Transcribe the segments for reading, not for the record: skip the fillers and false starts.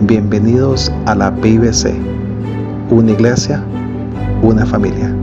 Bienvenidos a la PIBC, una iglesia, una familia.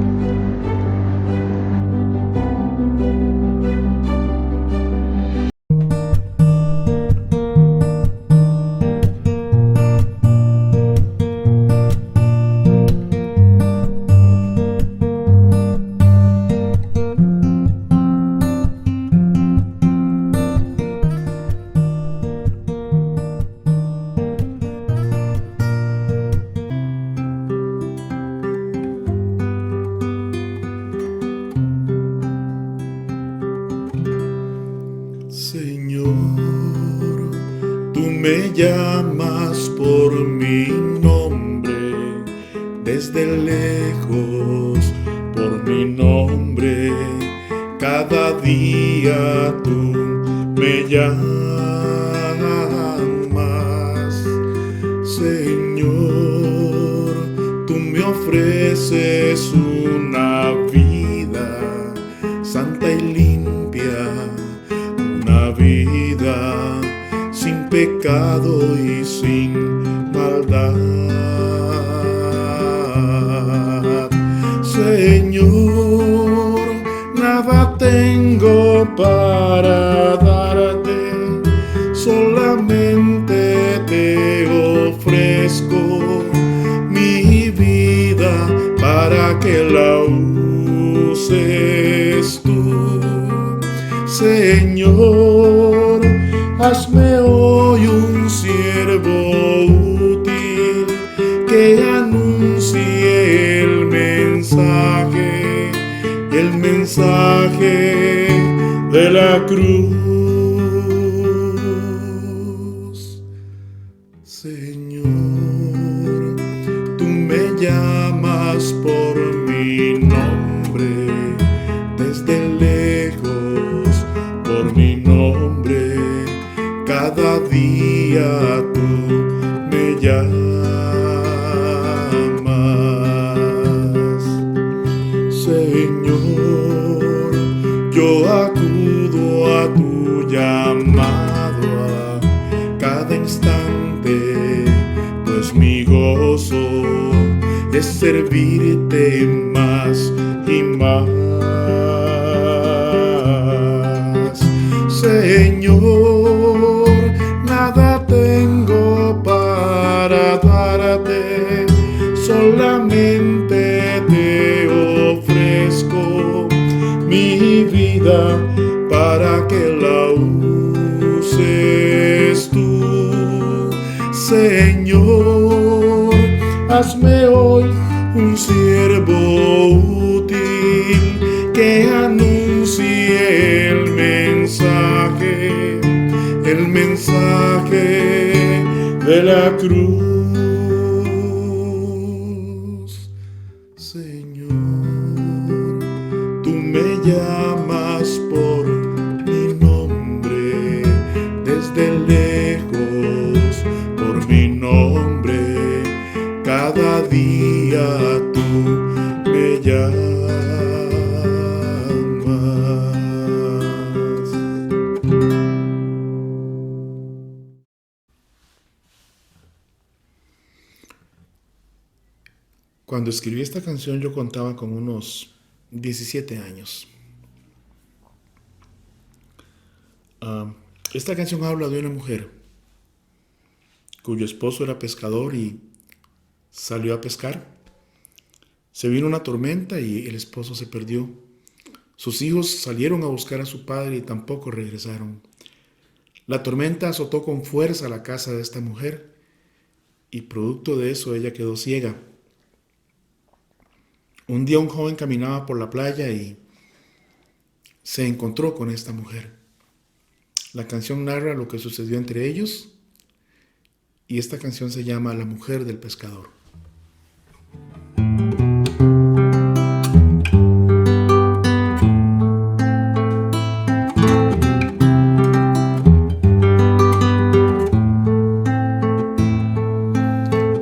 Señor, tú me llamas por mi nombre, desde lejos por mi nombre, cada día tú me llamas. Señor, tú me ofreces una vida santa y limpia, una vida sin pecado y sin maldad. Señor, nada tengo para darte, solamente te ofrezco mi vida para que la uses tú. Señor, hazme hoy un siervo útil que anuncie el mensaje de la cruz. Señor, tú me llamas por mi nombre, desde lejos por mi nombre, cada día tú me llamas. Señor, yo acudo a tu llamado a cada instante, pues mi gozo es servirte más y más. Señor, nada tengo para darte, solamente te ofrezco mi vida para que la uses tú. Señor, hazme hoy un siervo útil que anuncie el mensaje de la cruz. Señor, tú me llamas por mi nombre, desde lejos por mi nombre, cada día tú me llamas. Cuando escribí esta canción yo contaba con unos 17 años. Esta canción habla de una mujer cuyo esposo era pescador y salió a pescar. Se vino una tormenta y el esposo se perdió. Sus hijos salieron a buscar a su padre y tampoco regresaron. La tormenta azotó con fuerza la casa de esta mujer y producto de eso ella quedó ciega. Un día un joven caminaba por la playa y se encontró con esta mujer. La canción narra lo que sucedió entre ellos y esta canción se llama La mujer del pescador.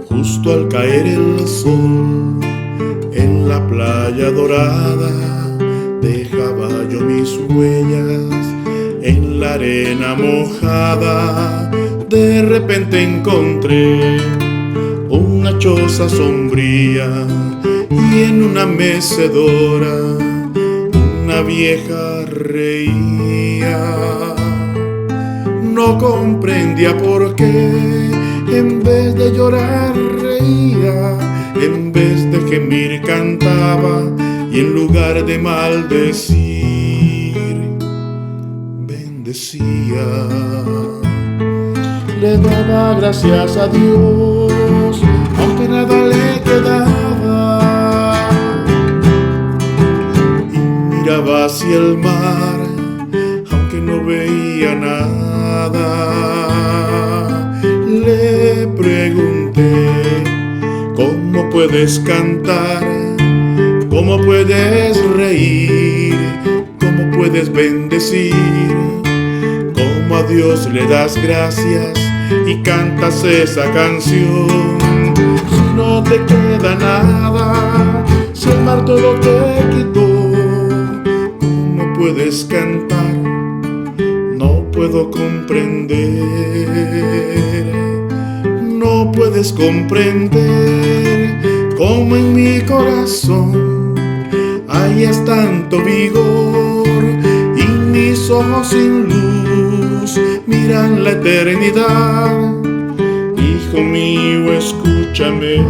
Justo al caer el sol en la playa dorada, dejaba yo mis huellas en la arena mojada de De repente encontré una choza sombría y en una mecedora una vieja reía. No comprendía por qué en vez de llorar reía, en vez de gemir cantaba y en lugar de maldecir bendecía. Le daba gracias a Dios, aunque nada le quedaba, y miraba hacia el mar, aunque no veía nada. Le pregunté: ¿cómo puedes cantar? ¿Cómo puedes reír? ¿Cómo puedes bendecir? ¿Cómo a Dios le das gracias y cantas esa canción? Si no te queda nada, si el mar todo te quitó, ¿cómo puedes cantar? No puedo comprender. No puedes comprender cómo en mi corazón hayas tanto vigor y mis ojos sin luz miran la eternidad. Hijo mío, escúchame.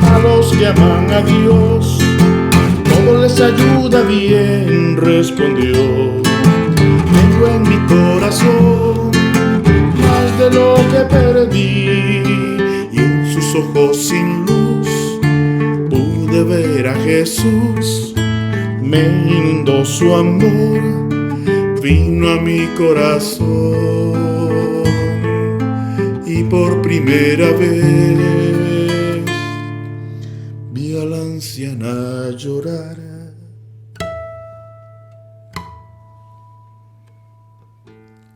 A los que aman a Dios todo les ayuda bien, respondió. Tengo en mi corazón más de lo que perdí, y en sus ojos sin luz pude ver a Jesús. Me inundó su amor, vino a mi corazón, y por primera vez vi a la anciana llorar.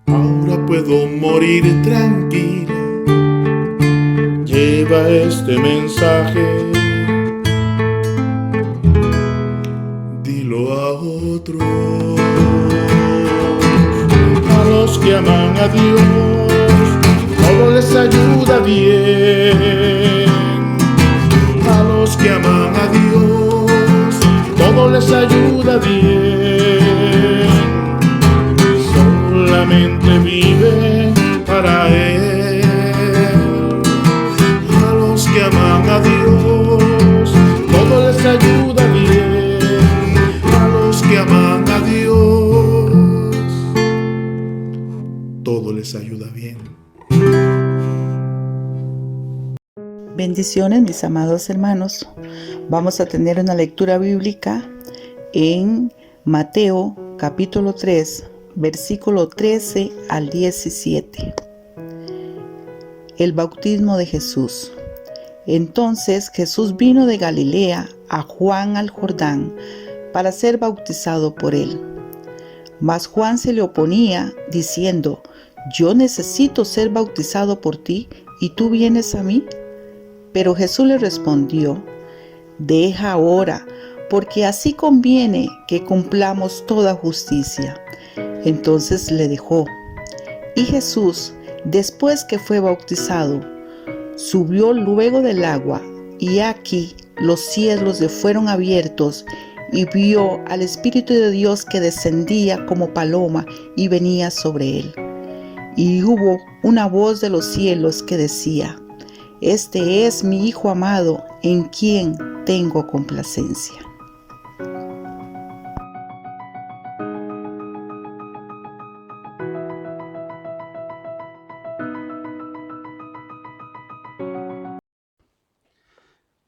Ahora puedo morir tranquila. Lleva este mensaje, dilo a otros. A los que aman a Dios todo les ayuda bien. A los que aman a Dios todo les ayuda bien. Solamente vive para Él. A los que aman a Dios todo les ayuda bien. A los que aman a Dios todo les ayuda bien. Bendiciones, mis amados hermanos. Vamos a tener una lectura bíblica en Mateo capítulo 3, versículo 13 al 17. El bautismo de Jesús. Entonces Jesús vino de Galilea a Juan al Jordán para ser bautizado por él. Mas Juan se le oponía, diciendo: yo necesito ser bautizado por ti, ¿y tú vienes a mí? Pero Jesús le respondió: deja ahora, porque así conviene que cumplamos toda justicia. Entonces le dejó. Y Jesús, después que fue bautizado, subió luego del agua, y aquí los cielos le fueron abiertos, y vio al Espíritu de Dios que descendía como paloma y venía sobre él. Y hubo una voz de los cielos que decía: este es mi Hijo amado, en quien tengo complacencia.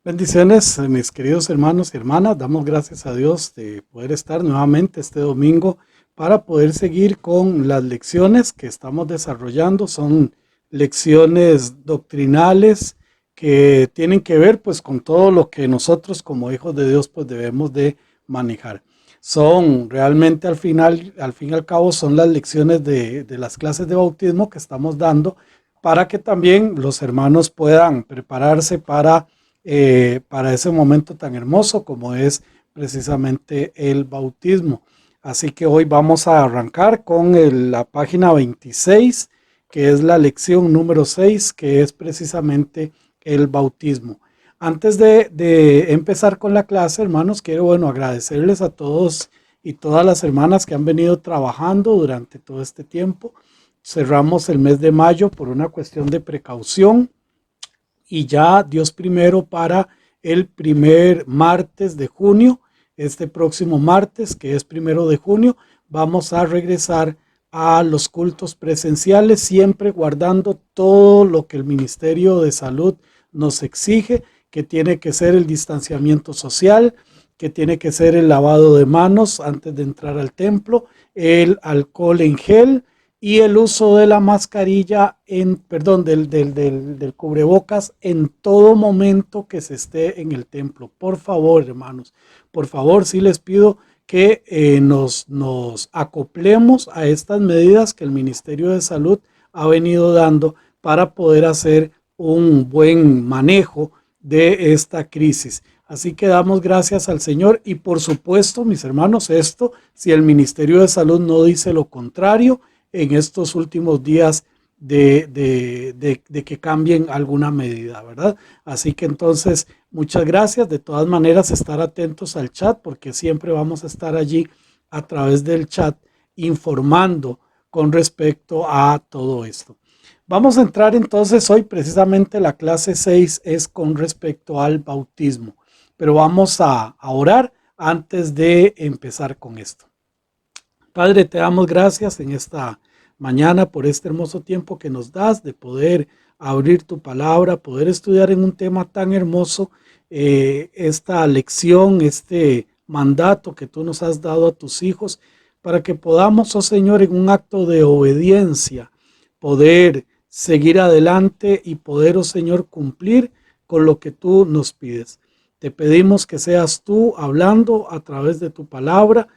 Bendiciones, mis queridos hermanos y hermanas. Damos gracias a Dios de poder estar nuevamente este domingo para poder seguir con las lecciones que estamos desarrollando. Son lecciones doctrinales que tienen que ver pues con todo lo que nosotros como hijos de Dios pues debemos de manejar. Son realmente al fin y al cabo son las lecciones de las clases de bautismo que estamos dando para que también los hermanos puedan prepararse para ese momento tan hermoso como es precisamente el bautismo. Así que hoy vamos a arrancar con la página 26, que es la lección número 6, que es precisamente el bautismo. Antes de empezar con la clase, hermanos, quiero agradecerles a todos y todas las hermanas que han venido trabajando durante todo este tiempo. Cerramos el mes de mayo por una cuestión de precaución y ya Dios primero para el primer martes de junio, este próximo martes que es 1 de junio, vamos a regresar a los cultos presenciales, siempre guardando todo lo que el Ministerio de Salud nos exige, que tiene que ser el distanciamiento social, que tiene que ser el lavado de manos antes de entrar al templo, el alcohol en gel y el uso de la mascarilla, del cubrebocas en todo momento que se esté en el templo. Por favor, hermanos, por favor, sí les pido que nos acoplemos a estas medidas que el Ministerio de Salud ha venido dando para poder hacer un buen manejo de esta crisis. Así que damos gracias al Señor y por supuesto, mis hermanos, esto, si el Ministerio de Salud no dice lo contrario, en estos últimos días de que cambien alguna medida, ¿verdad? Así que entonces, muchas gracias. De todas maneras, estar atentos al chat porque siempre vamos a estar allí a través del chat informando con respecto a todo esto. Vamos a entrar entonces hoy, precisamente la clase 6 es con respecto al bautismo, pero vamos a orar antes de empezar con esto. Padre, te damos gracias en esta mañana por este hermoso tiempo que nos das de poder abrir tu palabra, poder estudiar en un tema tan hermoso, esta lección, este mandato que tú nos has dado a tus hijos, para que podamos, oh Señor, en un acto de obediencia, poder seguir adelante y poder, oh Señor, cumplir con lo que tú nos pides. Te pedimos que seas tú hablando a través de tu palabra.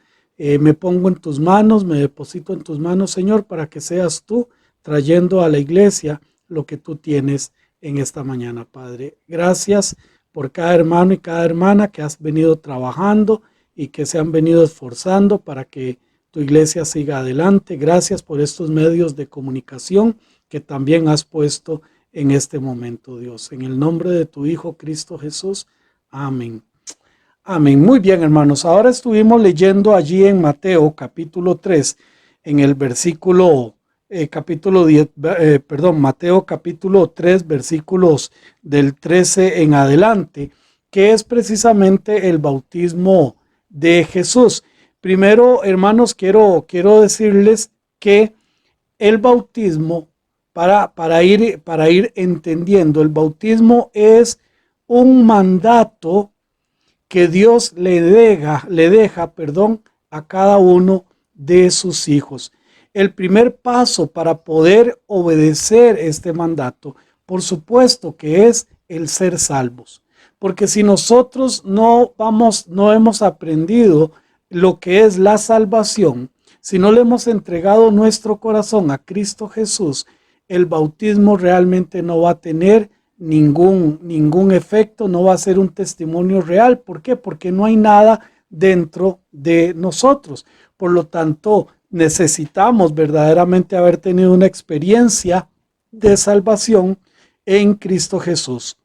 Me pongo en tus manos, me deposito en tus manos, Señor, para que seas tú trayendo a la iglesia lo que tú tienes en esta mañana, Padre. Gracias por cada hermano y cada hermana que has venido trabajando y que se han venido esforzando para que tu iglesia siga adelante. Gracias por estos medios de comunicación que también has puesto en este momento, Dios. En el nombre de tu Hijo Cristo Jesús. Amén. Amén. Muy bien, hermanos. Ahora estuvimos leyendo allí en Mateo capítulo 3, en el versículo Mateo capítulo 3, versículos del 13 en adelante, que es precisamente el bautismo de Jesús. Primero, hermanos, quiero decirles que el bautismo, para ir entendiendo, el bautismo es un mandato que Dios le deja a cada uno de sus hijos. El primer paso para poder obedecer este mandato, por supuesto que es el ser salvos. Porque si nosotros no hemos aprendido lo que es la salvación, si no le hemos entregado nuestro corazón a Cristo Jesús, el bautismo realmente no va a tener ningún efecto, no va a ser un testimonio real. ¿Por qué? Porque no hay nada dentro de nosotros. Por lo tanto, necesitamos verdaderamente haber tenido una experiencia de salvación en Cristo Jesús.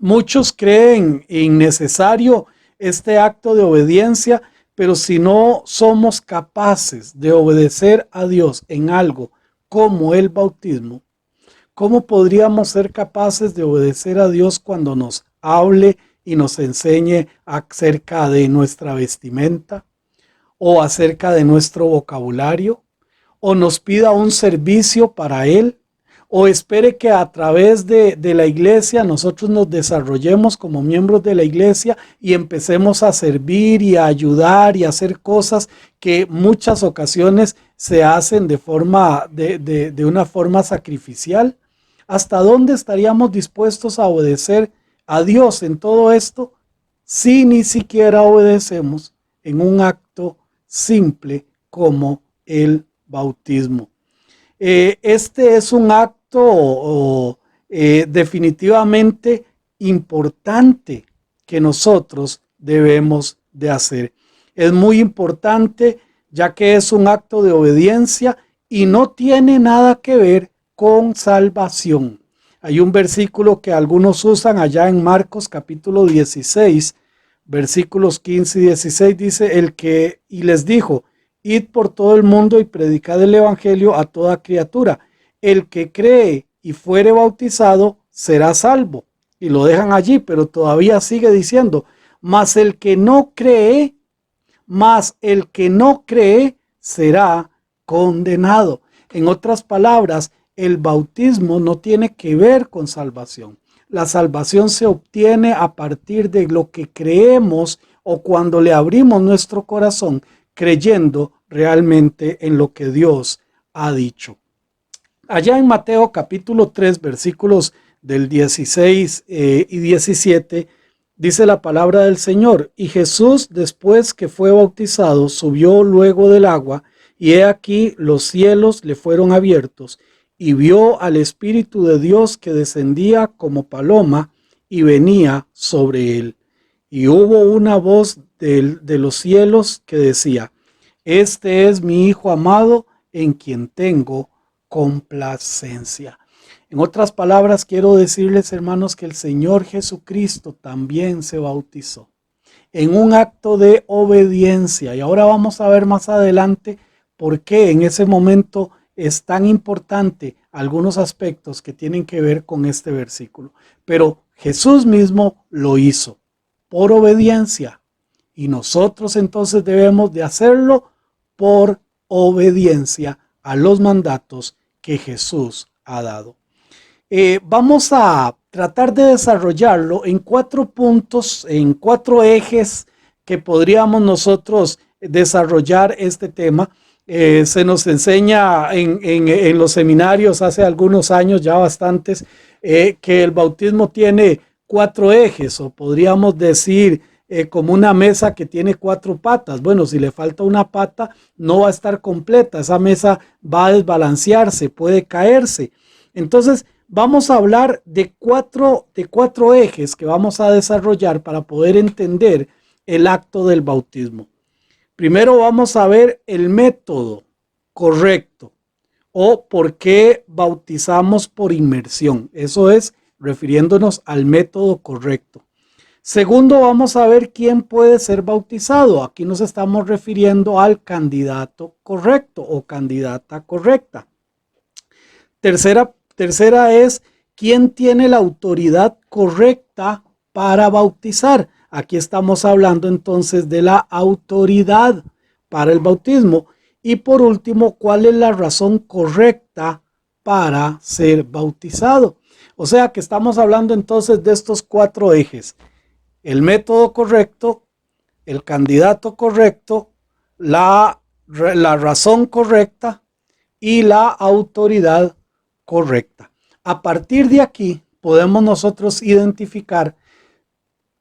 Muchos creen innecesario este acto de obediencia, pero si no somos capaces de obedecer a Dios en algo como el bautismo, ¿cómo podríamos ser capaces de obedecer a Dios cuando nos hable y nos enseñe acerca de nuestra vestimenta o acerca de nuestro vocabulario o nos pida un servicio para Él o espere que a través de la iglesia nosotros nos desarrollemos como miembros de la iglesia y empecemos a servir y a ayudar y a hacer cosas que muchas ocasiones se hacen de una forma sacrificial? ¿Hasta dónde estaríamos dispuestos a obedecer a Dios en todo esto si ni siquiera obedecemos en un acto simple como el bautismo? Este es un acto definitivamente importante que nosotros debemos de hacer. Es muy importante ya que es un acto de obediencia y no tiene nada que ver con salvación. Hay un versículo que algunos usan allá en Marcos capítulo 16, versículos 15 y 16, dice, y les dijo, id por todo el mundo y predicad el evangelio a toda criatura. El que cree y fuere bautizado será salvo. Y lo dejan allí, pero todavía sigue diciendo, mas el que no cree será condenado. En otras palabras, el bautismo no tiene que ver con salvación. La salvación se obtiene a partir de lo que creemos o cuando le abrimos nuestro corazón creyendo realmente en lo que Dios ha dicho. Allá en Mateo capítulo 3 versículos del 16 y 17 dice la palabra del Señor: y Jesús, después que fue bautizado, subió luego del agua, y he aquí los cielos le fueron abiertos, y vio al Espíritu de Dios que descendía como paloma y venía sobre él. Y hubo una voz de los cielos que decía: este es mi Hijo amado, en quien tengo complacencia. En otras palabras, quiero decirles, hermanos, que el Señor Jesucristo también se bautizó en un acto de obediencia. Y ahora vamos a ver más adelante por qué en ese momento es tan importante algunos aspectos que tienen que ver con este versículo. Pero Jesús mismo lo hizo por obediencia. Y nosotros entonces debemos de hacerlo por obediencia a los mandatos que Jesús ha dado. Vamos a tratar de desarrollarlo en 4 puntos, en 4 ejes que podríamos nosotros desarrollar este tema. Se nos enseña en los seminarios hace algunos años, ya bastantes, que el bautismo tiene 4 ejes, o podríamos decir como una mesa que tiene 4 patas. Bueno, si le falta una pata, no va a estar completa, esa mesa va a desbalancearse, puede caerse. Entonces, vamos a hablar de cuatro ejes que vamos a desarrollar para poder entender el acto del bautismo. Primero vamos a ver el método correcto o por qué bautizamos por inmersión. Eso es refiriéndonos al método correcto. Segundo, vamos a ver quién puede ser bautizado. Aquí nos estamos refiriendo al candidato correcto o candidata correcta. Tercera es quién tiene la autoridad correcta para bautizar. Aquí estamos hablando entonces de la autoridad para el bautismo. Y por último, ¿cuál es la razón correcta para ser bautizado? O sea que estamos hablando entonces de estos 4 ejes: el método correcto, el candidato correcto, la razón correcta y la autoridad correcta. A partir de aquí podemos nosotros identificar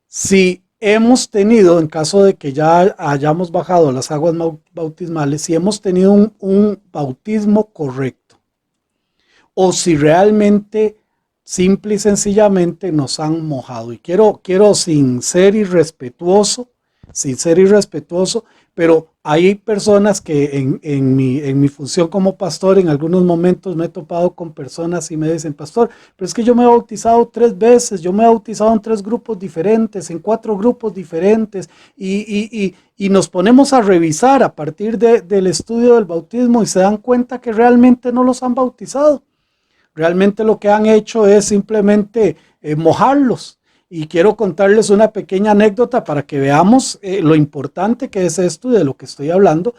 si hemos tenido, en caso de que ya hayamos bajado las aguas bautismales, si hemos tenido un bautismo correcto o si realmente simple y sencillamente nos han mojado. Y quiero sin ser irrespetuoso, pero hay personas que en mi función como pastor, en algunos momentos me he topado con personas y me dicen: pastor, pero es que yo me he bautizado 3 veces, yo me he bautizado en 3 grupos diferentes, en 4 grupos diferentes, y nos ponemos a revisar a partir del estudio del bautismo y se dan cuenta que realmente no los han bautizado. Realmente lo que han hecho es simplemente mojarlos. Y quiero contarles una pequeña anécdota para que veamos lo importante que es esto y de lo que estoy hablando.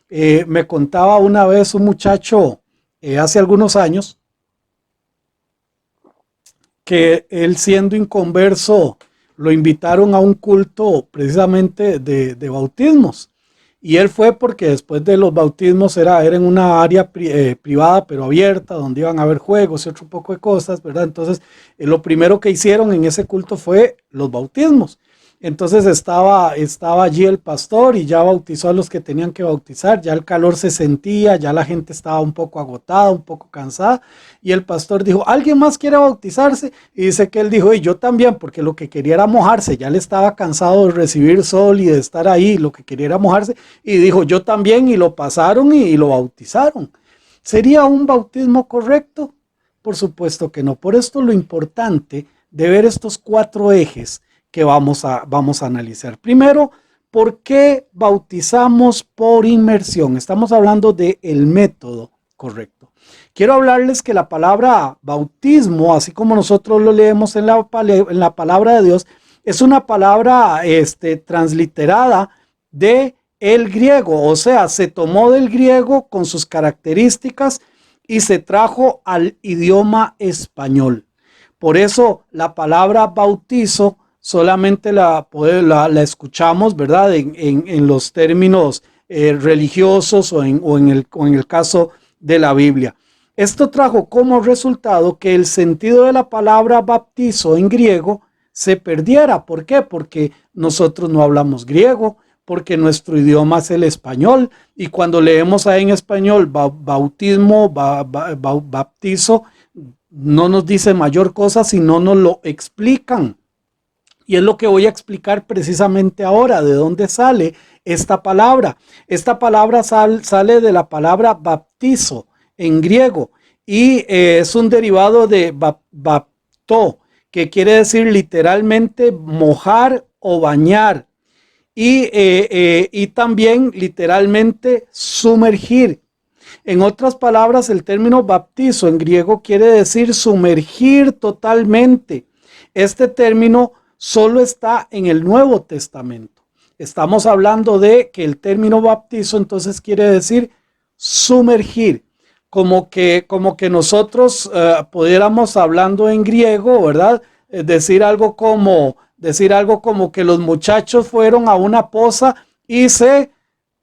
Me contaba una vez un muchacho hace algunos años que él, siendo inconverso, lo invitaron a un culto precisamente de bautismos. Y él fue porque después de los bautismos era en una área privada pero abierta, donde iban a haber juegos y otro poco de cosas, ¿verdad? Entonces lo primero que hicieron en ese culto fue los bautismos. Entonces estaba allí el pastor y ya bautizó a los que tenían que bautizar, ya el calor se sentía, ya la gente estaba un poco agotada, un poco cansada, y el pastor dijo, ¿alguien más quiere bautizarse? Y dice que él dijo, y yo también, porque lo que quería era mojarse, ya le estaba cansado de recibir sol y de estar ahí, lo que quería era mojarse, y dijo, yo también, y lo pasaron y lo bautizaron. ¿Sería un bautismo correcto? Por supuesto que no. Por esto lo importante de ver estos 4 ejes que vamos a analizar. Primero, ¿por qué bautizamos por inmersión? Estamos hablando del método correcto. Quiero hablarles que la palabra bautismo, así como nosotros lo leemos en la palabra de Dios, es una palabra transliterada de el griego, o sea, se tomó del griego con sus características y se trajo al idioma español. Por eso la palabra bautizo solamente la escuchamos, ¿verdad? En los términos religiosos o en el caso de la Biblia. Esto trajo como resultado que el sentido de la palabra bautizo en griego se perdiera. ¿Por qué? Porque nosotros no hablamos griego, porque nuestro idioma es el español, y cuando leemos ahí en español bautismo, bautizo, no nos dice mayor cosa si no nos lo explican. Y es lo que voy a explicar precisamente ahora, de dónde sale esta palabra. Esta palabra sale de la palabra baptizo en griego y es un derivado de baptó, que quiere decir literalmente mojar o bañar. Y también literalmente sumergir. En otras palabras, el término baptizo en griego quiere decir sumergir totalmente. Este término solo está en el Nuevo Testamento. Estamos hablando de que el término baptizo entonces quiere decir sumergir, como que nosotros pudiéramos, hablando en griego, ¿verdad? Decir algo como que los muchachos fueron a una poza y se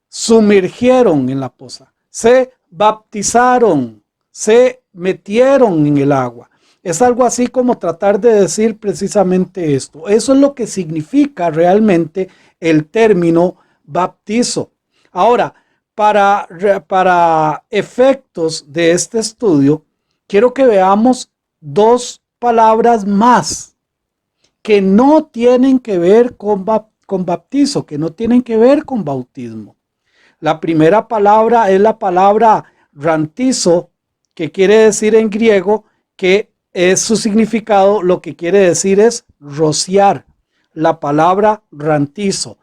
sumergieron en la poza, se baptizaron, se metieron en el agua. Es algo así como tratar de decir precisamente esto. Eso es lo que significa realmente el término bautizo. Ahora, para efectos de este estudio, quiero que veamos 2 palabras más que no tienen que ver con bautizo, que no tienen que ver con bautismo. La primera palabra es la palabra rantizo, que quiere decir en griego que es su significado, lo que quiere decir es rociar. La palabra rantizo,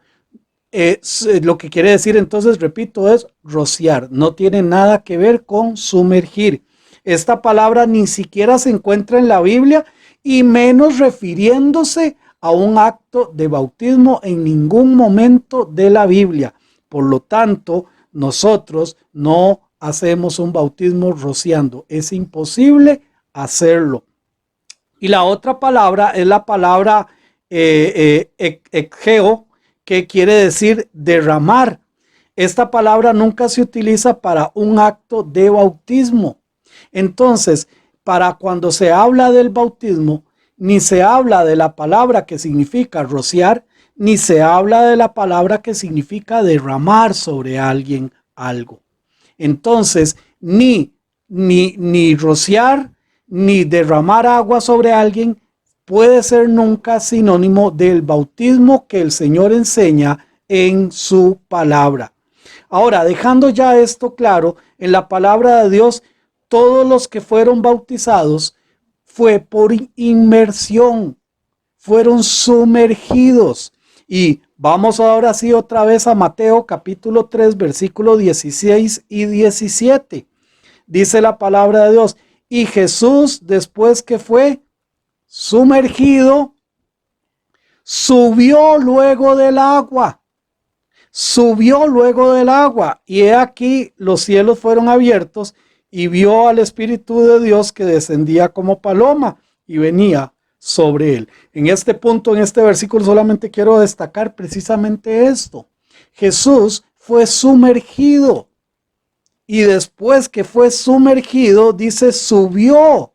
lo que quiere decir entonces, repito, es rociar. No tiene nada que ver con sumergir. Esta palabra ni siquiera se encuentra en la Biblia y menos refiriéndose a un acto de bautismo en ningún momento de la Biblia. Por lo tanto, nosotros no hacemos un bautismo rociando. Es imposible hacerlo. Y la otra palabra es la palabra ekgeo, que quiere decir derramar. Esta palabra nunca se utiliza para un acto de bautismo. Entonces, para cuando se habla del bautismo, ni se habla de la palabra que significa rociar, ni se habla de la palabra que significa derramar sobre alguien algo. Entonces, ni rociar, ni derramar agua sobre alguien puede ser nunca sinónimo del bautismo que el Señor enseña en su palabra. Ahora, dejando ya esto claro, en la palabra de Dios, todos los que fueron bautizados fue por inmersión, fueron sumergidos. Y vamos ahora sí otra vez a Mateo capítulo 3, versículos 16 y 17. Dice la palabra de Dios, y Jesús, después que fue sumergido, subió luego del agua. Y he aquí los cielos fueron abiertos y vio al Espíritu de Dios que descendía como paloma y venía sobre él. En este punto, en este versículo, solamente quiero destacar precisamente esto. Jesús fue sumergido y después que fue sumergido, dice, subió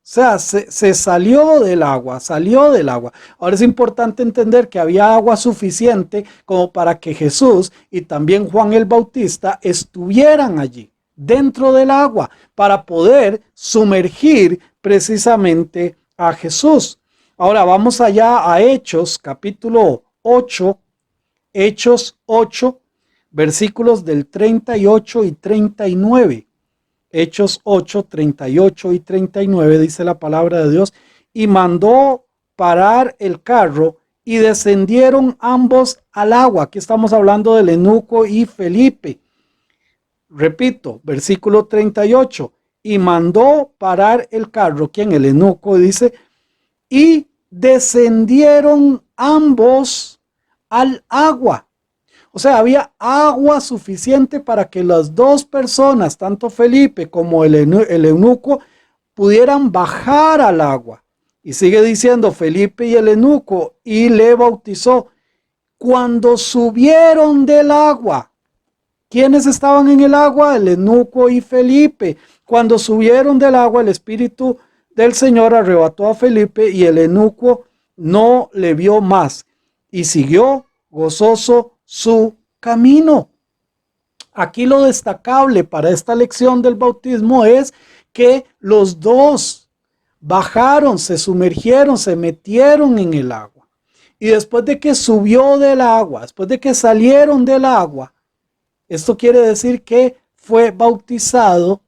sea, se salió del agua, salió del agua. Ahora es importante entender que había agua suficiente como para que Jesús y también Juan el Bautista estuvieran allí, dentro del agua, para poder sumergir precisamente a Jesús. Ahora vamos allá a Hechos, capítulo 8, Hechos 8, versículos del 38 y 39. Hechos 8, 38 y 39 dice la palabra de Dios: y mandó parar el carro y descendieron ambos al agua. Aquí estamos hablando del eunuco y Felipe. Repito, versículo 38, y mandó parar el carro. ¿Quién? El eunuco. Dice, y descendieron ambos al agua. O sea, había agua suficiente para que las dos personas, tanto Felipe como el eunuco, pudieran bajar al agua. Y sigue diciendo Felipe y el eunuco, y le bautizó. Cuando subieron del agua, ¿quiénes estaban en el agua? El eunuco y Felipe. Cuando subieron del agua, el Espíritu del Señor arrebató a Felipe y el eunuco no le vio más y siguió gozoso su camino. Aquí lo destacable para esta lección del bautismo es que los dos bajaron, se sumergieron, se metieron en el agua. Y después de que subió del agua, después de que salieron del agua, esto quiere decir que fue bautizado,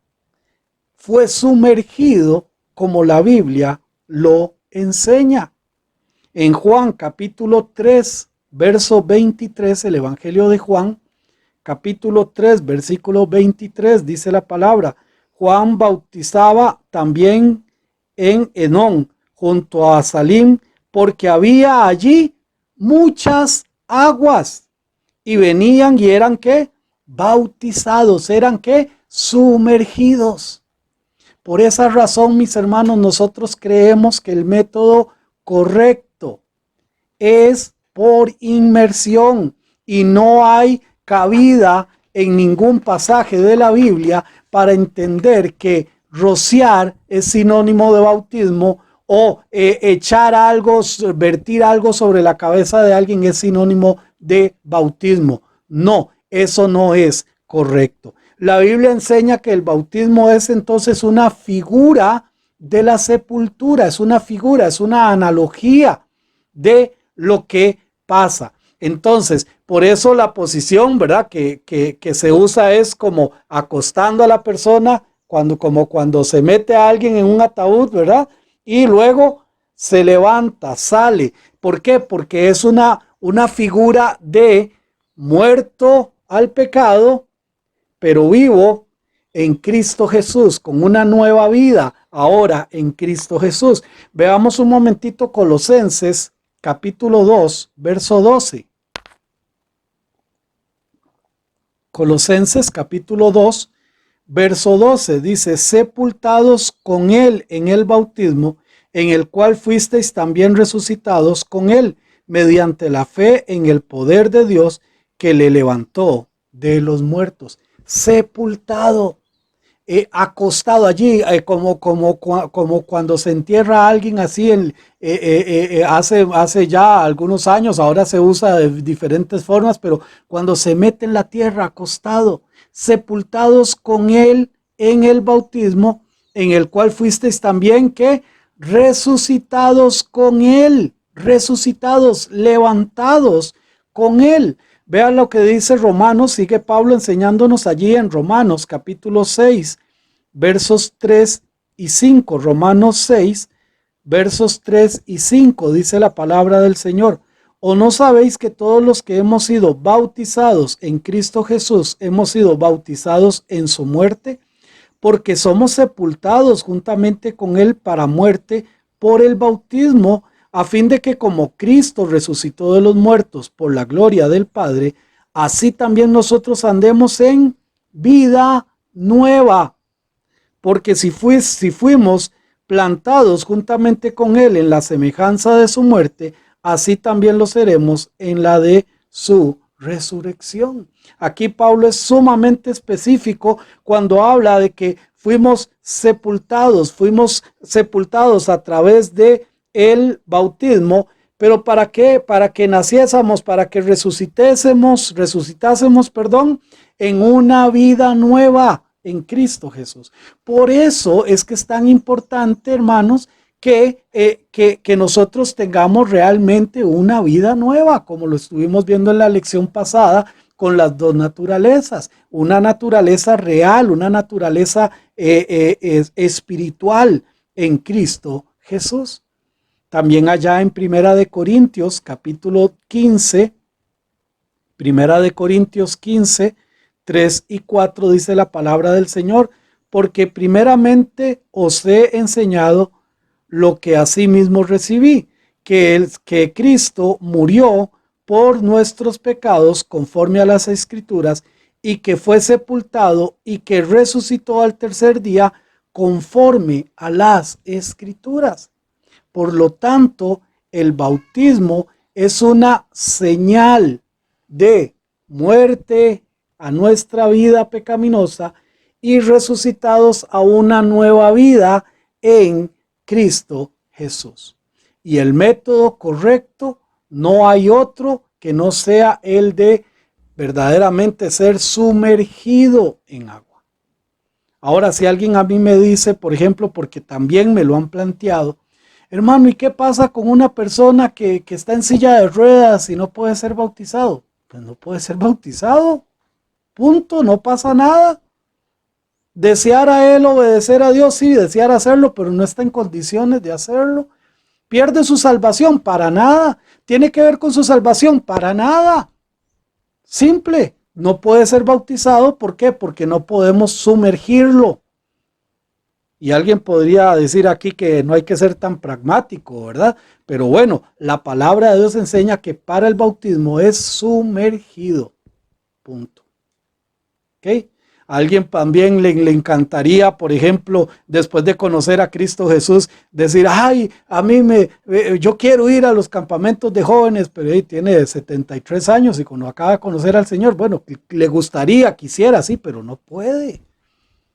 fue sumergido como la Biblia lo enseña. En Juan capítulo 3, verso 23, el Evangelio de Juan, capítulo 3, versículo 23, dice la palabra: Juan bautizaba también en Enón, junto a Salim, porque había allí muchas aguas, y venían y eran ¿qué? Bautizados, eran ¿qué? Sumergidos. Por esa razón, mis hermanos, nosotros creemos que el método correcto es por inmersión, y no hay cabida en ningún pasaje de la Biblia para entender que rociar es sinónimo de bautismo, o echar algo, vertir algo sobre la cabeza de alguien es sinónimo de bautismo. No, eso no es correcto. La Biblia enseña que el bautismo es entonces una figura de la sepultura, es una figura, es una analogía de lo que pasa. Entonces, por eso la posición, ¿verdad?, que se usa es como acostando a la persona, como cuando se mete a alguien en un ataúd, ¿verdad? Y luego se levanta, sale. ¿Por qué? Porque es una figura de muerto al pecado, pero vivo en Cristo Jesús, con una nueva vida ahora en Cristo Jesús. Veamos un momentito Colosenses capítulo 2, verso 12. Colosenses capítulo 2, verso 12 dice: sepultados con él en el bautismo, en el cual fuisteis también resucitados con él, mediante la fe en el poder de Dios que le levantó de los muertos. Sepultado, acostado allí, como cuando se entierra a alguien así hace ya algunos años. Ahora se usa de diferentes formas, pero cuando se mete en la tierra acostado, sepultados con él en el bautismo, en el cual fuisteis también que resucitados con él, resucitados, levantados con él. Vean lo que dice Romanos, sigue Pablo enseñándonos allí en Romanos capítulo 6, versos 3 y 5. Romanos 6, versos 3 y 5, dice la palabra del Señor: ¿o no sabéis que todos los que hemos sido bautizados en Cristo Jesús hemos sido bautizados en su muerte? Porque somos sepultados juntamente con él para muerte por el bautismo, a fin de que como Cristo resucitó de los muertos por la gloria del Padre, así también nosotros andemos en vida nueva. Porque si fuimos plantados juntamente con él en la semejanza de su muerte, así también lo seremos en la de su resurrección. Aquí Pablo es sumamente específico cuando habla de que fuimos sepultados a través de el bautismo. ¿Pero para qué? Para que naciésemos, para que resucitásemos, en una vida nueva en Cristo Jesús. Por eso es que es tan importante, hermanos, que nosotros tengamos realmente una vida nueva, como lo estuvimos viendo en la lección pasada, con las dos naturalezas, una naturaleza real, una naturaleza espiritual en Cristo Jesús. También allá en Primera de Corintios, capítulo 15, 3 y 4 dice la palabra del Señor, porque primeramente os he enseñado lo que asimismo recibí, que Cristo murió por nuestros pecados conforme a las Escrituras, y que fue sepultado y que resucitó al tercer día conforme a las Escrituras. Por lo tanto, el bautismo es una señal de muerte a nuestra vida pecaminosa y resucitados a una nueva vida en Cristo Jesús. Y el método correcto, no hay otro que no sea el de verdaderamente ser sumergido en agua. Ahora, si alguien a mí me dice, por ejemplo, porque también me lo han planteado, hermano, ¿y qué pasa con una persona que está en silla de ruedas y no puede ser bautizado? Pues no puede ser bautizado. Punto, no pasa nada. Desear a él obedecer a Dios, sí, desear hacerlo, pero no está en condiciones de hacerlo. Pierde su salvación, para nada. Tiene que ver con su salvación, para nada. Simple, no puede ser bautizado. ¿Por qué? Porque no podemos sumergirlo. Y alguien podría decir aquí que no hay que ser tan pragmático, ¿verdad? Pero bueno, la palabra de Dios enseña que para el bautismo es sumergido. Punto. ¿Ok? A alguien también le encantaría, por ejemplo, después de conocer a Cristo Jesús, decir, ay, yo quiero ir a los campamentos de jóvenes, pero tiene 73 años y cuando acaba de conocer al Señor, bueno, le gustaría, quisiera, sí, pero no puede.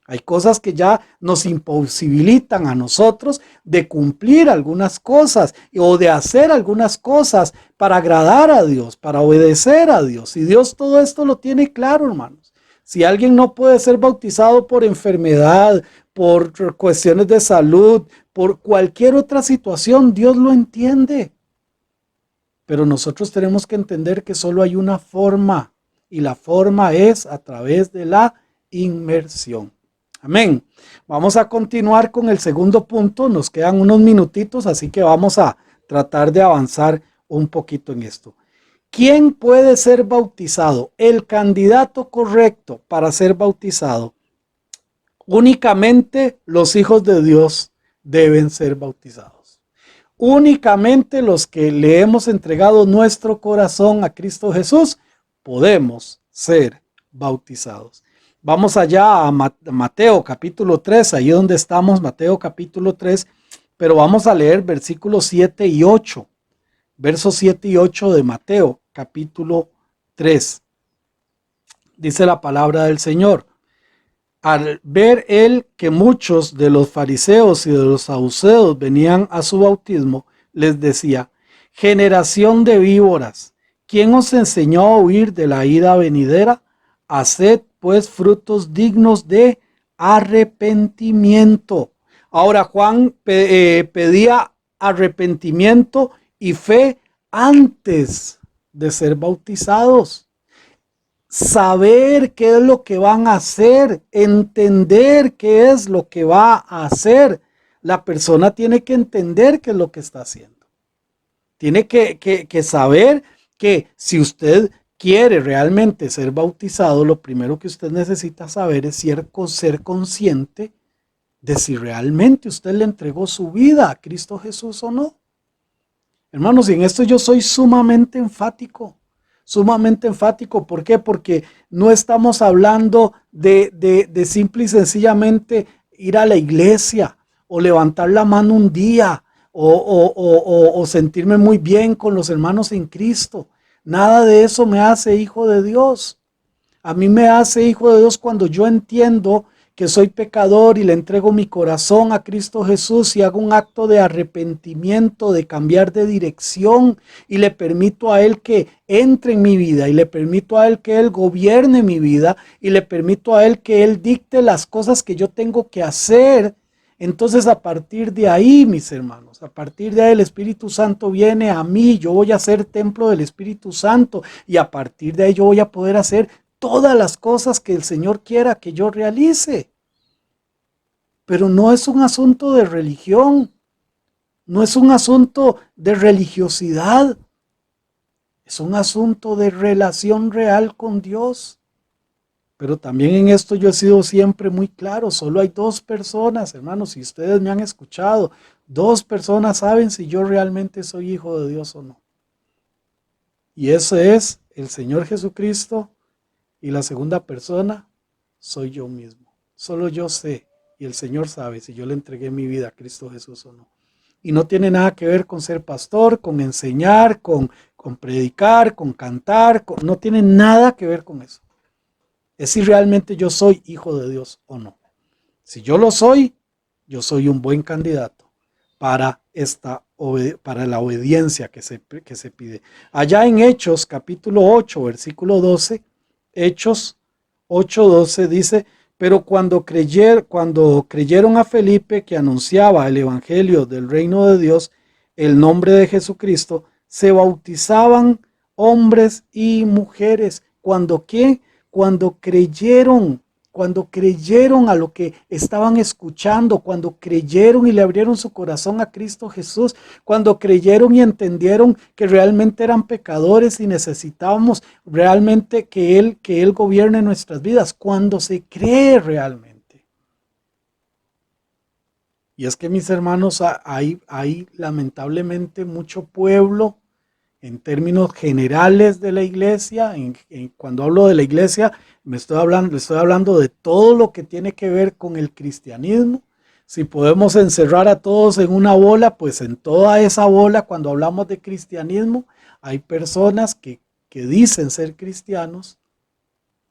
Hay cosas que ya nos imposibilitan a nosotros de cumplir algunas cosas o de hacer algunas cosas para agradar a Dios, para obedecer a Dios. Y Dios todo esto lo tiene claro, hermanos. Si alguien no puede ser bautizado por enfermedad, por cuestiones de salud, por cualquier otra situación, Dios lo entiende. Pero nosotros tenemos que entender que solo hay una forma, y la forma es a través de la inmersión. Amén. Vamos a continuar con el segundo punto. Nos quedan unos minutitos, así que vamos a tratar de avanzar un poquito en esto. ¿Quién puede ser bautizado? El candidato correcto para ser bautizado. Únicamente los hijos de Dios deben ser bautizados. Únicamente los que le hemos entregado nuestro corazón a Cristo Jesús podemos ser bautizados. Vamos allá a Mateo capítulo 3, ahí donde estamos, Mateo capítulo 3, pero vamos a leer versículos 7 y 8. Versos 7 y 8 de Mateo capítulo 3. Dice la palabra del Señor. Al ver él que muchos de los fariseos y de los saduceos venían a su bautismo, les decía: generación de víboras, ¿quién os enseñó a huir de la ira venidera? Haced pues frutos dignos de arrepentimiento. Ahora Juan pedía arrepentimiento y fe antes de ser bautizados. Saber qué es lo que van a hacer, entender qué es lo que va a hacer. La persona tiene que entender qué es lo que está haciendo. Tiene que saber que si usted quiere realmente ser bautizado, lo primero que usted necesita saber es ser consciente de si realmente usted le entregó su vida a Cristo Jesús o no. Hermanos, y en esto yo soy sumamente enfático. ¿Por qué? Porque no estamos hablando de simple y sencillamente ir a la iglesia o levantar la mano un día o sentirme muy bien con los hermanos en Cristo. Nada de eso me hace hijo de Dios. A mí me hace hijo de Dios cuando yo entiendo que soy pecador y le entrego mi corazón a Cristo Jesús y hago un acto de arrepentimiento, de cambiar de dirección y le permito a Él que entre en mi vida y le permito a Él que Él gobierne mi vida y le permito a Él que Él dicte las cosas que yo tengo que hacer, entonces a partir de ahí, mis hermanos, a partir de ahí el Espíritu Santo viene a mí, yo voy a ser templo del Espíritu Santo y a partir de ahí yo voy a poder hacer todas las cosas que el Señor quiera que yo realice. Pero no es un asunto de religión, no es un asunto de religiosidad, es un asunto de relación real con Dios. Pero también en esto yo he sido siempre muy claro, solo hay dos personas, hermanos, si ustedes me han escuchado, dos personas saben si yo realmente soy hijo de Dios o no. Y eso es el Señor Jesucristo y la segunda persona soy yo mismo. Solo yo sé y el Señor sabe si yo le entregué mi vida a Cristo Jesús o no. Y no tiene nada que ver con ser pastor, con enseñar, con predicar, con cantar, no tiene nada que ver con eso. Es si realmente yo soy hijo de Dios o no. Si yo lo soy, yo soy un buen candidato para la obediencia que se pide. Allá en Hechos capítulo 8, versículo 12, Hechos 8:12 dice, pero cuando creyeron a Felipe que anunciaba el evangelio del reino de Dios, el nombre de Jesucristo, se bautizaban hombres y mujeres. ¿Cuando qué? Cuando creyeron a lo que estaban escuchando, cuando creyeron y le abrieron su corazón a Cristo Jesús, cuando creyeron y entendieron que realmente eran pecadores y necesitábamos realmente que Él gobierne nuestras vidas, cuando se cree realmente. Y es que, mis hermanos, hay lamentablemente mucho pueblo en términos generales de la iglesia. Cuando hablo de la iglesia, estoy hablando de todo lo que tiene que ver con el cristianismo. Si podemos encerrar a todos en una bola, pues en toda esa bola, cuando hablamos de cristianismo, hay personas que dicen ser cristianos,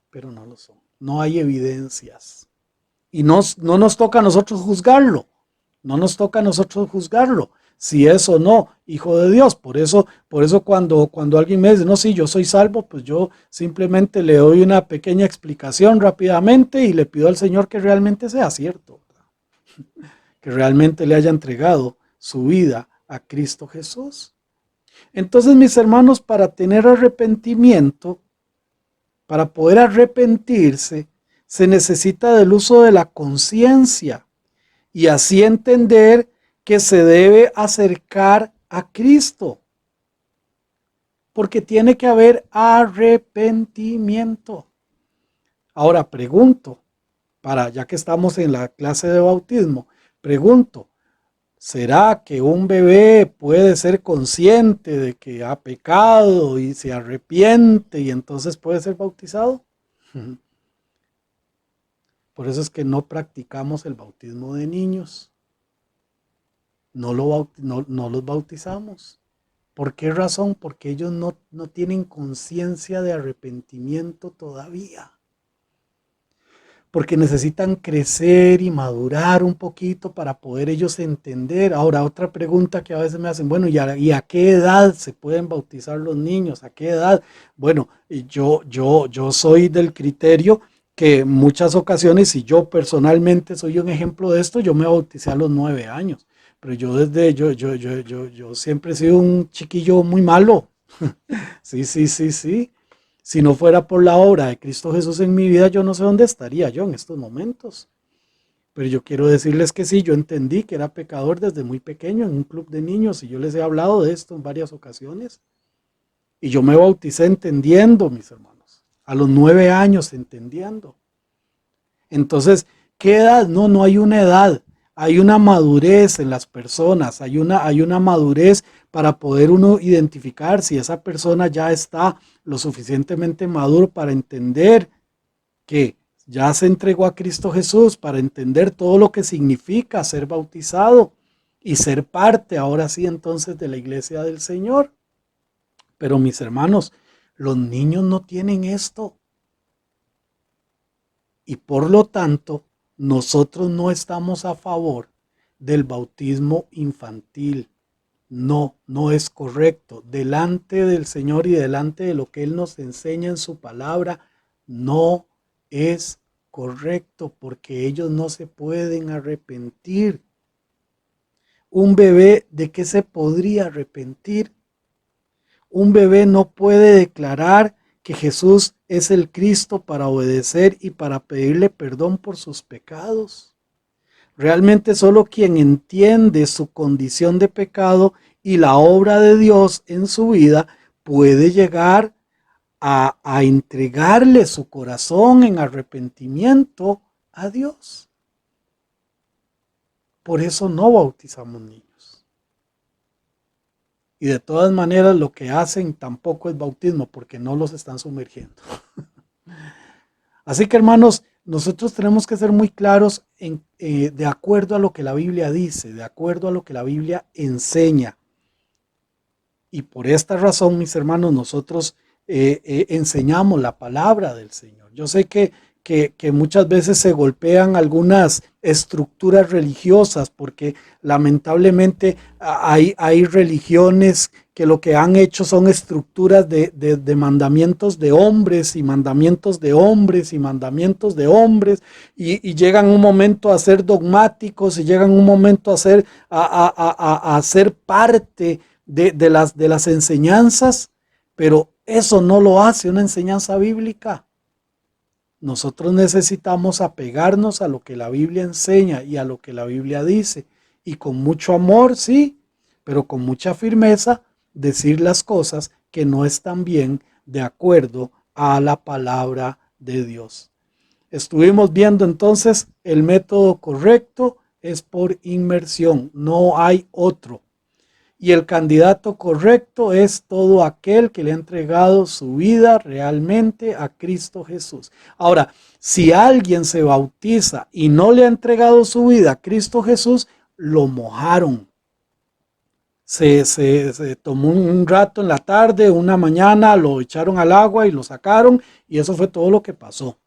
pero no lo son. No hay evidencias. Y no nos toca a nosotros juzgarlo. No nos toca a nosotros juzgarlo. Si es o no hijo de Dios. Por eso cuando alguien me dice, no, sí, yo soy salvo, pues yo simplemente le doy una pequeña explicación rápidamente y le pido al Señor que realmente sea cierto, que realmente le haya entregado su vida a Cristo Jesús. Entonces, mis hermanos, para tener arrepentimiento, para poder arrepentirse, se necesita del uso de la conciencia y así entender que se debe acercar a Cristo, porque tiene que haber arrepentimiento. Ahora pregunto, ya que estamos en la clase de bautismo, pregunto, ¿será que un bebé puede ser consciente de que ha pecado y se arrepiente y entonces puede ser bautizado? Por eso es que no practicamos el bautismo de niños. No los bautizamos. ¿Por qué razón? Porque ellos no tienen conciencia de arrepentimiento todavía. Porque necesitan crecer y madurar un poquito para poder ellos entender. Ahora, otra pregunta que a veces me hacen, bueno, ¿y a qué edad se pueden bautizar los niños? ¿A qué edad? Bueno, yo soy del criterio que en muchas ocasiones, y yo personalmente soy un ejemplo de esto, yo me bauticé a los 9 años. Pero yo siempre he sido un chiquillo muy malo. Sí. Si no fuera por la obra de Cristo Jesús en mi vida, yo no sé dónde estaría yo en estos momentos. Pero yo quiero decirles que sí, yo entendí que era pecador desde muy pequeño en un club de niños y yo les he hablado de esto en varias ocasiones. Y yo me bauticé entendiendo, mis hermanos, a los 9 años entendiendo. Entonces, ¿qué edad? No hay una edad. Hay una madurez en las personas, hay una madurez para poder uno identificar si esa persona ya está lo suficientemente maduro para entender que ya se entregó a Cristo Jesús, para entender todo lo que significa ser bautizado y ser parte ahora sí entonces de la iglesia del Señor. Pero mis hermanos, los niños no tienen esto y por lo tanto nosotros no estamos a favor del bautismo infantil. No, no es correcto. Delante del Señor y delante de lo que Él nos enseña en su palabra, no es correcto, porque ellos no se pueden arrepentir. Un bebé, ¿de qué se podría arrepentir? Un bebé no puede declarar que Jesús es el Cristo para obedecer y para pedirle perdón por sus pecados. Realmente solo quien entiende su condición de pecado y la obra de Dios en su vida puede llegar a entregarle su corazón en arrepentimiento a Dios. Por eso no bautizamos niños. Y de todas maneras lo que hacen tampoco es bautismo, porque no los están sumergiendo. Así que, hermanos, nosotros tenemos que ser muy claros de acuerdo a lo que la Biblia dice, de acuerdo a lo que la Biblia enseña. Y por esta razón, mis hermanos, nosotros enseñamos la palabra del Señor. Yo sé que muchas veces se golpean algunas estructuras religiosas, porque lamentablemente hay religiones que lo que han hecho son estructuras de mandamientos de hombres y mandamientos de hombres y mandamientos de hombres, y llegan un momento a ser dogmáticos y llegan un momento a ser parte de las enseñanzas, pero eso no lo hace una enseñanza bíblica. Nosotros necesitamos apegarnos a lo que la Biblia enseña y a lo que la Biblia dice, y con mucho amor, sí, pero con mucha firmeza, decir las cosas que no están bien de acuerdo a la palabra de Dios. Estuvimos viendo entonces el método correcto es por inmersión, no hay otro. Y el candidato correcto es todo aquel que le ha entregado su vida realmente a Cristo Jesús. Ahora, si alguien se bautiza y no le ha entregado su vida a Cristo Jesús, lo mojaron. Se tomó un rato en la tarde, una mañana, lo echaron al agua y lo sacaron, y eso fue todo lo que pasó.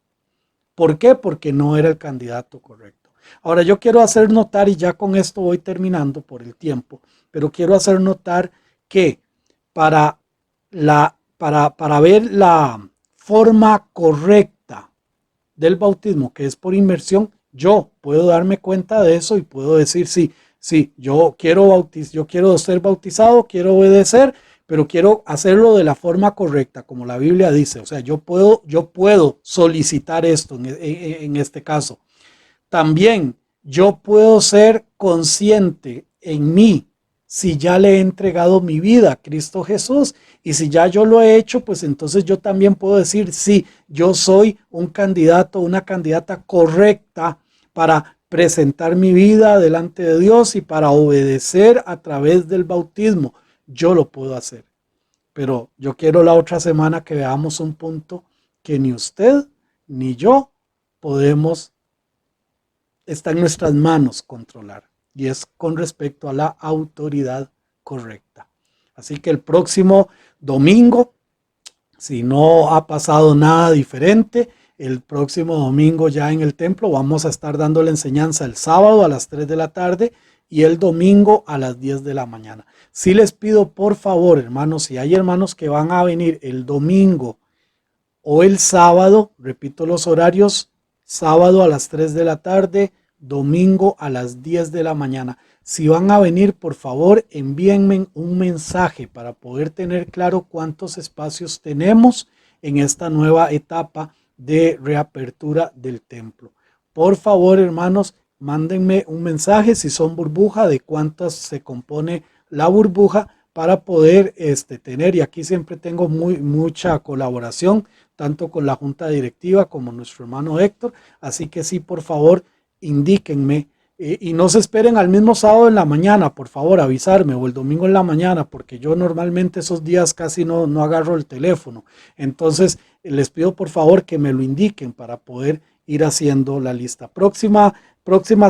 ¿Por qué? Porque no era el candidato correcto. Ahora, yo quiero hacer notar, y ya con esto voy terminando por el tiempo, pero quiero hacer notar que para ver la forma correcta del bautismo, que es por inmersión, yo puedo darme cuenta de eso y puedo decir, sí, yo quiero ser bautizado, quiero obedecer, pero quiero hacerlo de la forma correcta, como la Biblia dice. O sea, yo puedo solicitar esto en este caso. También yo puedo ser consciente en mí si ya le he entregado mi vida a Cristo Jesús, y si ya yo lo he hecho, pues entonces yo también puedo decir, sí, yo soy un candidato, una candidata correcta para presentar mi vida delante de Dios y para obedecer a través del bautismo. Yo lo puedo hacer. Pero yo quiero la otra semana que veamos un punto que ni usted ni yo podemos, está en nuestras manos controlar, y es con respecto a la autoridad correcta. Así que el próximo domingo, si no ha pasado nada diferente, el próximo domingo ya en el templo vamos a estar dando la enseñanza el sábado a las 3 de la tarde y el domingo a las 10 de la mañana. Sí les pido por favor, hermanos, si hay hermanos que van a venir el domingo o el sábado, repito los horarios, sábado a las 3 de la tarde, domingo a las 10 de la mañana. Si van a venir, por favor, envíenme un mensaje para poder tener claro cuántos espacios tenemos en esta nueva etapa de reapertura del templo. Por favor, hermanos, mándenme un mensaje si son burbuja, de cuántas se compone la burbuja, para poder tener, y aquí siempre tengo mucha colaboración, tanto con la junta directiva como nuestro hermano Héctor, así que sí, por favor, indíquenme, y no se esperen al mismo sábado en la mañana, por favor, avisarme, o el domingo en la mañana, porque yo normalmente esos días casi no agarro el teléfono. Entonces les pido por favor que me lo indiquen para poder ir haciendo la lista. Próxima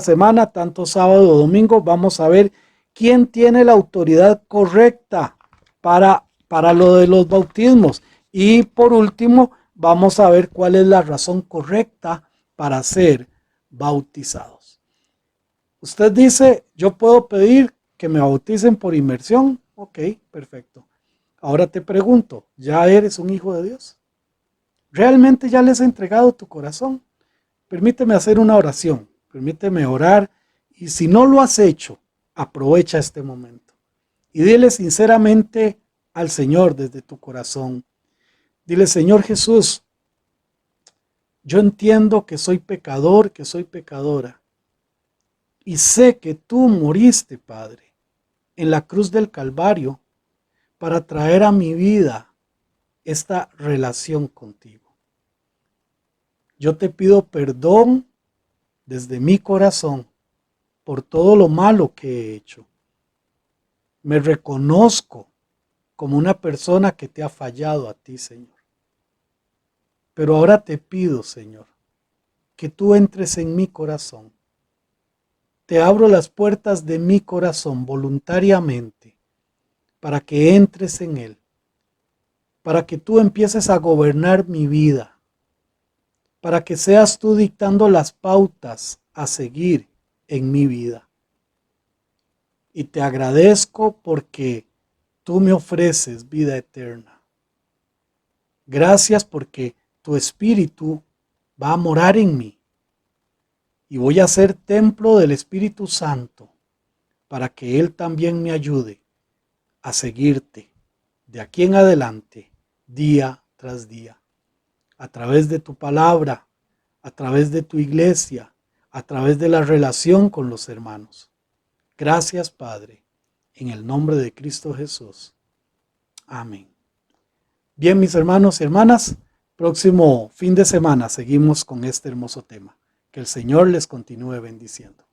semana, tanto sábado o domingo, vamos a ver quién tiene la autoridad correcta para lo de los bautismos, y por último vamos a ver cuál es la razón correcta para ser bautizados. Usted dice, yo puedo pedir que me bauticen por inmersión. Ok, perfecto. Ahora te pregunto, ¿ya eres un hijo de Dios? ¿Realmente ya les has entregado tu corazón? Permíteme hacer una oración, permíteme orar, y si no lo has hecho, aprovecha este momento y dile sinceramente al Señor desde tu corazón. Dile, Señor Jesús, yo entiendo que soy pecador, que soy pecadora, y sé que tú moriste, Padre, en la cruz del Calvario para traer a mi vida esta relación contigo. Yo te pido perdón desde mi corazón por todo lo malo que he hecho. Me reconozco como una persona que te ha fallado a ti, Señor. Pero ahora te pido, Señor, que tú entres en mi corazón. Te abro las puertas de mi corazón voluntariamente para que entres en él, para que tú empieces a gobernar mi vida, para que seas tú dictando las pautas a seguir en mi vida. Y te agradezco porque tú me ofreces vida eterna. Gracias porque tu Espíritu va a morar en mí y voy a ser templo del Espíritu Santo para que Él también me ayude a seguirte de aquí en adelante, día tras día, a través de tu palabra, a través de tu iglesia, a través de la relación con los hermanos. Gracias, Padre, en el nombre de Cristo Jesús. Amén. Bien, mis hermanos y hermanas, próximo fin de semana seguimos con este hermoso tema. Que el Señor les continúe bendiciendo.